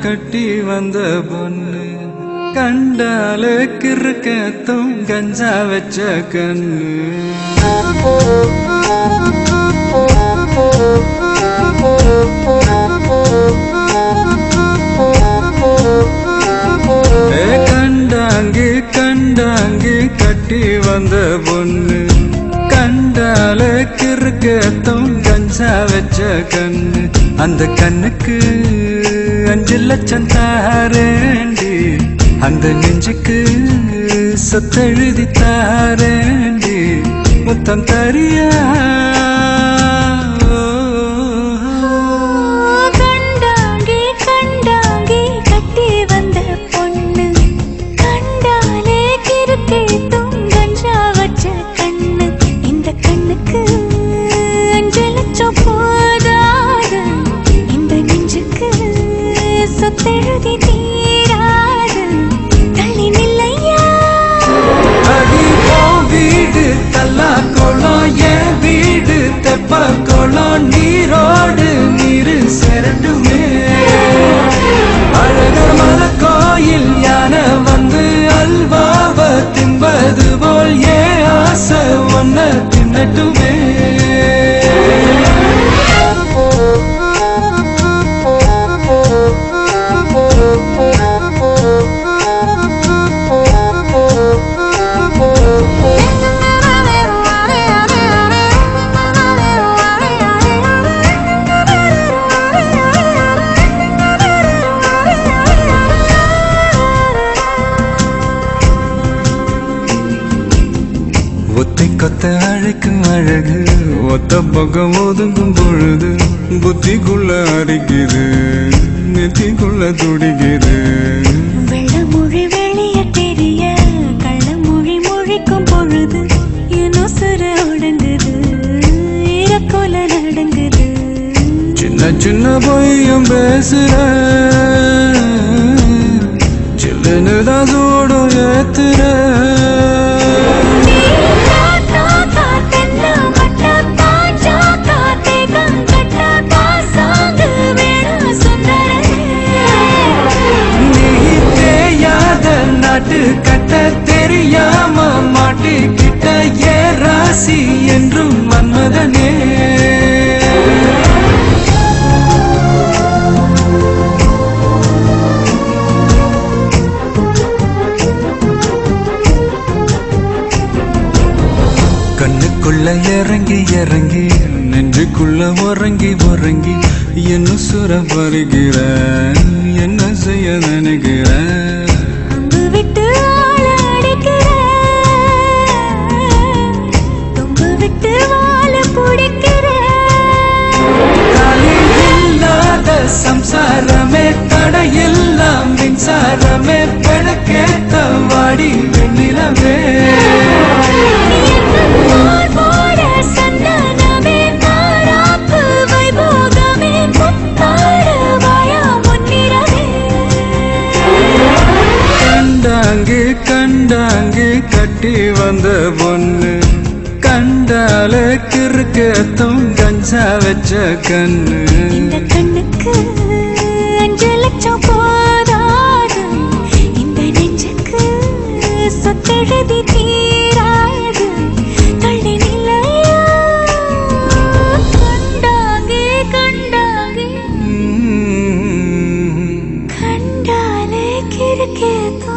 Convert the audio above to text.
கட்டி வந்த பொண்ணு கண்டாலே கிறுக்கத்தும் கஞ்சா வச்ச கண்ணு கண்டாங்கி கண்டாங்கி கட்டி வந்த பொண்ணு கண்டாலே கிறுக்கத்தும் கஞ்சா வச்ச கண்ணு அந்த கண்ணுக்கு 5 லட்சம் தாரேண்டி அந்த நெஞ்சுக்கு சொத்தெழுதி தாரேண்டி முத்தம் தரியா கண்டாங்கி கண்டாங்கி கட்டி வந்த பொண்ணு கண்டாலே கிறுக்கேத்தும் கஞ்சா வச்ச கண்ணு இந்த கண்ணுக்கு 5 லட்சம் போதாது இந்த நெஞ்சுக்கு சொத்தெழுதி தீராது தள்ளி நில்லையா வீடு தல்லா கோலம் என் வீடு தெப்ப கோலம் நீரோடு நீரு செரட்டுமே அழகர் மல கோயில் யானை வந்து அல்வாவ தின்பது போல் ஏன் ஆசை ஒன்ன தின்னட்டுமே ஒத்தை கொத்த அழைக்கும் அழகு ஒத்த பக்கம் ஒதுங்கும் பொழுது புத்திக்குள்ள அரிக்குது நெத்திக்குள்ள துடிக்குது வெள்ளமொழி வெளிய தெரிய கள்ளமொழி மொழிக்கும் பொழுது என் உசுறு ஒடுங்குது இறக்கோல நடங்குது சின்ன சின்ன பொய்யும் பேசுற சில்லுன்னு தான் சூடும் ஏத்துற கட்ட தெரியாம மாட்டிக்கிட்ட ஏ ராசி என்றும் மன்மதனே கண்ணுக்குள்ள இறங்கி இறங்கி நெஞ்சுக்குள்ள உறங்கி உறங்கி என்ன சுர வருகிற என்ன செய்ய நினைக்கிற விட்டு ஆள அடிக்கிற தும்பு விட்டு வாழ பிடிக்கிற இல்லாத சம்சாரமே தடையெல்லாம் மின்சாரமே பெணக்கேத்த வாடி வெண்ணிலவே கண்டாங்கி கண்டாங்கி கட்டி வந்த பொண்ணு கண்டாலே கிறுக்கத்தும் கஞ்சா வச்ச கண்ணு இந்த கண்ணுக்கு 5 லட்சம் போதாது இந்த நெஞ்சுக்கு சொத்தெழுதி தீராது தள்ளி நிலையா கண்டாங்கி கண்டாங்கி கண்டாலே கிறுக்கேத்தும்